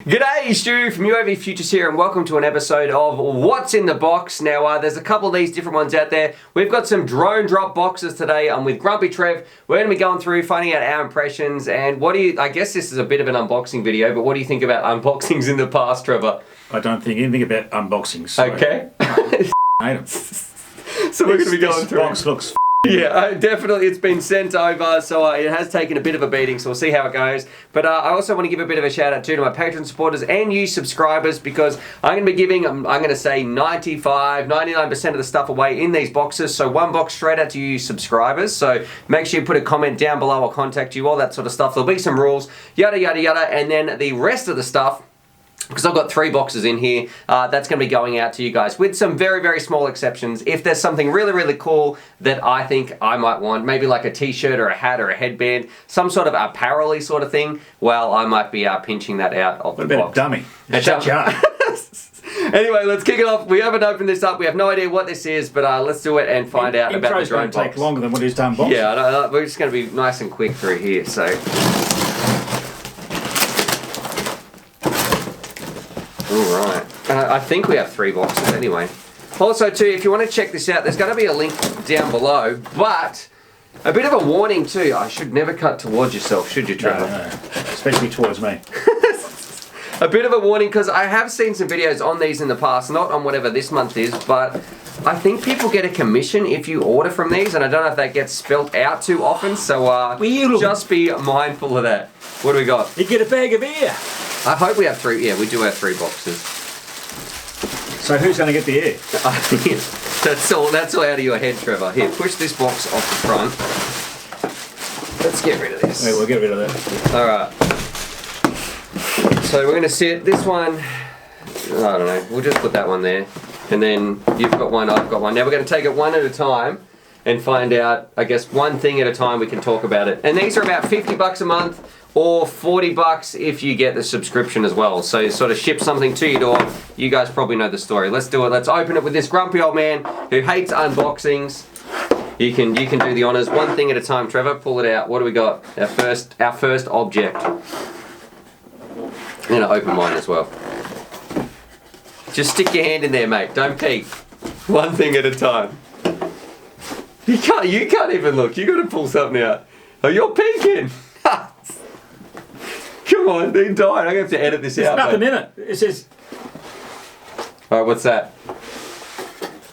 G'day, Stu from UAVfutures here, and welcome to an episode of What's in the Box. Now, there's a couple of these different ones out there. We've got some drone drop boxes today. I'm with Grumpy Trev. We're going to be going through, finding out our impressions, and I guess this is a bit of an unboxing video, but what do you think about unboxings in the past, Trevor? I don't think anything about unboxings. So okay. I hate them. So we're going to be going through. This box looks yeah, definitely it's been sent over, so it has taken a bit of a beating, so we'll see how it goes. But I also want to give a bit of a shout out too to my Patreon supporters and you subscribers, because I'm going to be giving, I'm going to say 99% of the stuff away in these boxes, so one box straight out to you subscribers. So make sure you put a comment down below, I'll contact you, all that sort of stuff. There'll be some rules, yada yada yada, and then the rest of the stuff, because I've got 3 boxes in here, that's going to be going out to you guys with some very, very small exceptions. If there's something really, really cool that I think I might want, maybe like a t-shirt or a hat or a headband, some sort of apparel-y sort of thing, well, I might be pinching that out of the box. What about a dummy? Shut you up. Anyway, let's kick it off. We haven't opened this up. We have no idea what this is, but let's do it and find out about the drone box. Take longer than what is done box. Yeah, we're just going to be nice and quick through here, so... Alright, I think we have 3 boxes anyway. Also too, if you want to check this out, there's going to be a link down below, but a bit of a warning too, I should never cut towards yourself, should you, Trevor? No, especially towards me. A bit of a warning, because I have seen some videos on these in the past, not on whatever this month is, but I think people get a commission if you order from these, and I don't know if that gets spelt out too often, so just be mindful of that. What do we got? You get a bag of beer. I hope we have 3, yeah, we do have 3 boxes. So who's going to get the air? that's all out of your head, Trevor. Here, push this box off the front. Let's get rid of this. Yeah, we'll get rid of that. Alright. So we're going to sit this one, I don't know, we'll just put that one there. And then you've got one, I've got one. Now we're going to take it one at a time and find out, I guess, one thing at a time we can talk about it. And these are about $50 a month. Or $40 if you get the subscription as well. So you sort of ship something to your door. You guys probably know the story. Let's do it. Let's open it with this grumpy old man who hates unboxings. You can do the honors. One thing at a time, Trevor. Pull it out. What do we got? Our first object. I'm gonna open mine as well. Just stick your hand in there, mate. Don't peek. One thing at a time. You can't even look. You got to pull something out. Oh, you're peeking. Come on, they died. I'm going to have to edit this out. There's nothing in it. It says... Alright, what's that?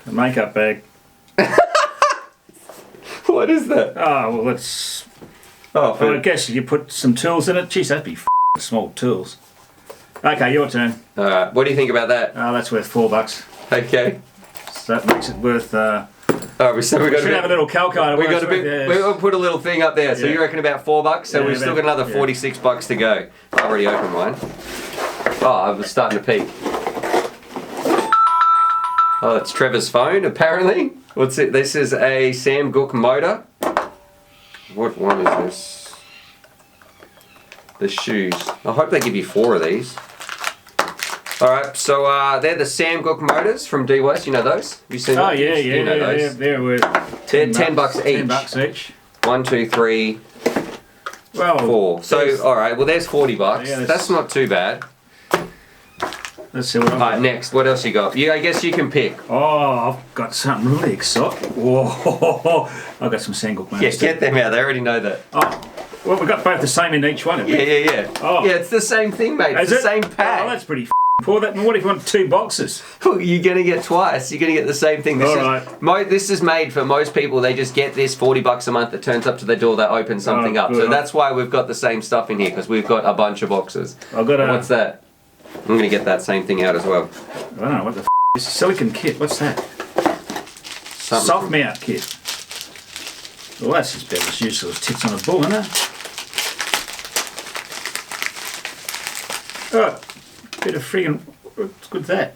A makeup bag. What is that? Oh, well, it's... Oh, I guess you put some tools in it. Jeez, that'd be small tools. Okay, your turn. Alright, what do you think about that? Oh, that's worth $4. Okay. So that makes it worth... Alright, so we should have a little calculator. We'll put a little thing up there. So you reckon about $4? So we've still got another $46 to go. I already opened mine. Oh, I was starting to peek. Oh, it's Trevor's phone, apparently. What's it? This is a Sam Gook motor. What one is this? The shoes. I hope they give you 4 of these. Alright, so they're the Sam Gook motors from D West. You know those? Have you seen those? Those? They're worth $10 each. $10 each. 1, 2, 3, well, 4. So, alright, well there's $40. Yeah, that's not too bad. Let's see what I've got. Next, what else you got? I guess you can pick. Oh, I've got something really exciting. Whoa, I've got some single motors. Yeah, get them out. They already know that. Oh, well, we've got both the same in each one, haven't we? Yeah. Oh. Yeah, it's the same thing, mate. It's the same pack. Oh, that's pretty poor. What if you want 2 boxes? Well, you're going to get twice. You're going to get the same thing. This is made for most people. They just get this $40 a month that turns up to their door. They open something up. So that's why we've got the same stuff in here, because we've got a bunch of boxes. What's that? I'm going to get that same thing out as well. I don't know what the is. Silicon kit. What's that? Soft mount kit. Well, that's just about as useful as tits on a bull, isn't it? Oh, bit of friggin'. What's good with that?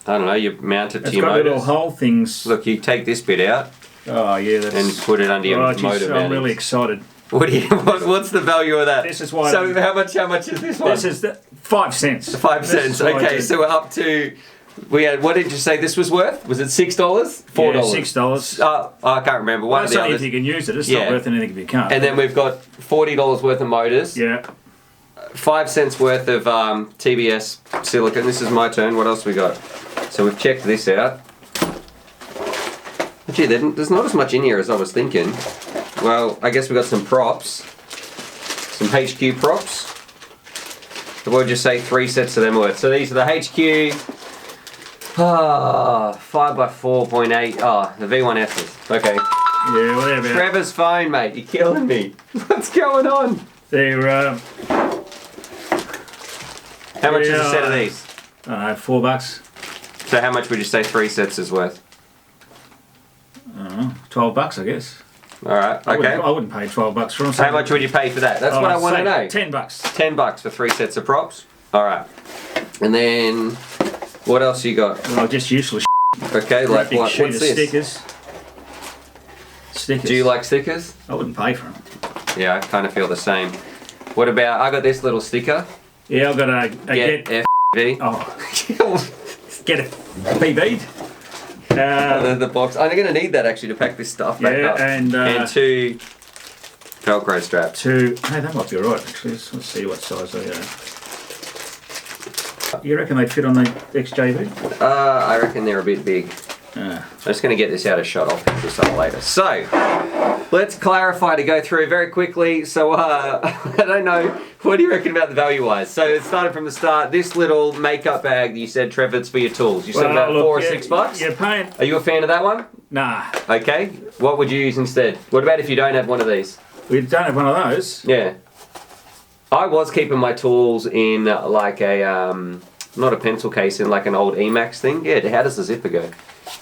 I don't know. You mount it to your motors. It's got motors. little hole things. Look, you take this bit out. Oh yeah, that's. And put it under your motor. I'm really excited. What's the value of that? This is why. So how much is this one? This is 5 cents. 5 cents. Okay, so we're up to. We had. What did you say this was worth? Was it $6? $4? Yeah, $6. I can't remember. One of the others. If you can use it, it's not worth anything if you can't. And then we've got $40 worth of motors. Yeah. 5 cents worth of TBS silicone. This is my turn. What else we got? So we've checked this out. Gee, there's not as much in here as I was thinking. Well, I guess we got some props. Some HQ props. So we'll just say 3 sets of them worth. So these are the HQ 5x4.8. The V1Fs. Okay. Yeah, whatever. Trevor's phone, mate. You're killing me. What's going on? They're how much is a set of these? I don't know, $4. So how much would you say 3 sets is worth? I don't know, $12, I guess. Alright, okay. I wouldn't pay $12 for them. How much would you pay for that? That's what I want to know. $10. $10 for 3 sets of props. Alright. And then, what else you got? Well, just useless Okay, like what? What's this? Stickers. Stickers. Do you like stickers? I wouldn't pay for them. Yeah, I kind of feel the same. What about, I got this little sticker. Yeah, I've got a Get FV. Oh. Get a PB. The box. I'm going to need that actually to pack this stuff back up. And 2 Velcro straps. Hey, that might be right actually. Let's see what size they are. You reckon they fit on the XJV? I reckon they're a bit big. I'm just going to get this out of shot. I'll pick this up later. So, let's clarify to go through very quickly. So, I don't know. What do you reckon about the value-wise? So, it started from the start. This little makeup bag that you said, Trevor, it's for your tools. You said about $4 or $6? You're paying. Are you a fan of that one? Nah. Okay. What would you use instead? What about if you don't have one of these? We don't have one of those. Yeah. I was keeping my tools in like a, not a pencil case, in like an old Emax thing. Yeah, how does the zipper go?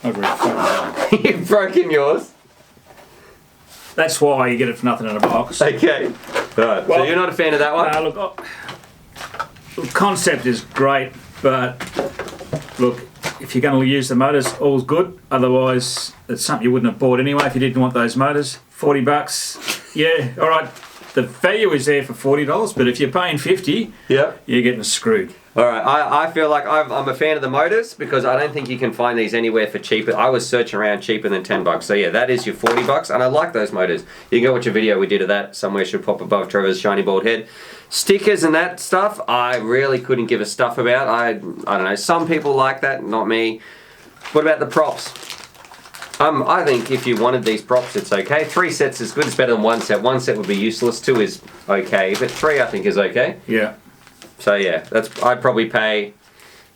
I've really You've broken yours. That's why you get it for nothing in a box. Okay. Right. So you're not a fan of that one? Look, the concept is great, but look, if you're going to use the motors, all's good. Otherwise, it's something you wouldn't have bought anyway if you didn't want those motors. $40. Yeah, all right. The value is there for $40, but if you're paying $50, yeah, you're getting screwed. All right, I feel like I'm a fan of the motors because I don't think you can find these anywhere for cheaper. I was searching around cheaper than $10. So yeah, that is your $40, and I like those motors. You can go watch a video we did of that. Somewhere should pop above Trevor's shiny bald head. Stickers and that stuff, I really couldn't give a stuff about. I don't know. Some people like that, not me. What about the props? I think if you wanted these props, it's okay. 3 sets is good. It's better than 1 set. 1 set would be useless. 2 is okay, but 3 I think is okay. Yeah. So yeah, I'd probably pay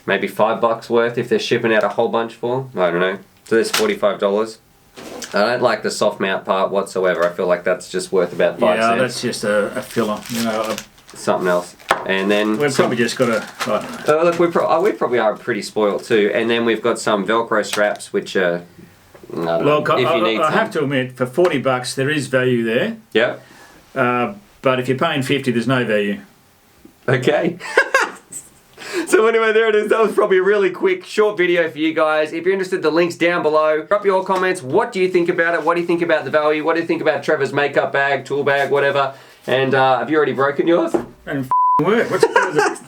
maybe $5 worth if they're shipping out a whole bunch for. I don't know. So there's $45. I don't like the soft mount part whatsoever. I feel like that's just worth about 5 cents. Yeah, that's just a filler. You know, something else. And then we've probably just got to. I don't know. Look, we probably are pretty spoiled too. And then we've got some Velcro straps, which are. Look, I have to admit, for $40 there is value there. Yeah. But if you're paying $50, there's no value. Okay. So anyway, there it is. That was probably a really quick, short video for you guys. If you're interested, the link's down below. Drop your comments. What do you think about it? What do you think about the value? What do you think about Trevor's makeup bag, tool bag, whatever? And have you already broken yours? And work. What's it?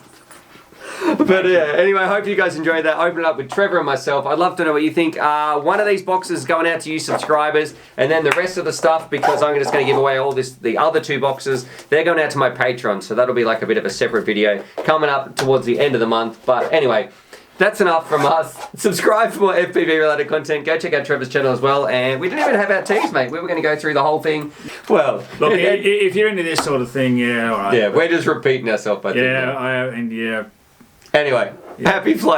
But yeah, anyway, I hope you guys enjoyed that. Open it up with Trevor and myself. I'd love to know what you think. One of these boxes is going out to you subscribers, and then the rest of the stuff, because I'm just going to give away all this, the other 2 boxes, they're going out to my Patreon, so that'll be like a bit of a separate video coming up towards the end of the month. But anyway, that's enough from us. Subscribe for more FPV related content. Go check out Trevor's channel as well. And we didn't even have our teas, mate. We were going to go through the whole thing. Well, look, if you're into this sort of thing, yeah, all right. Yeah, we're just repeating ourselves, I think. Yeah, Anyway, happy flight.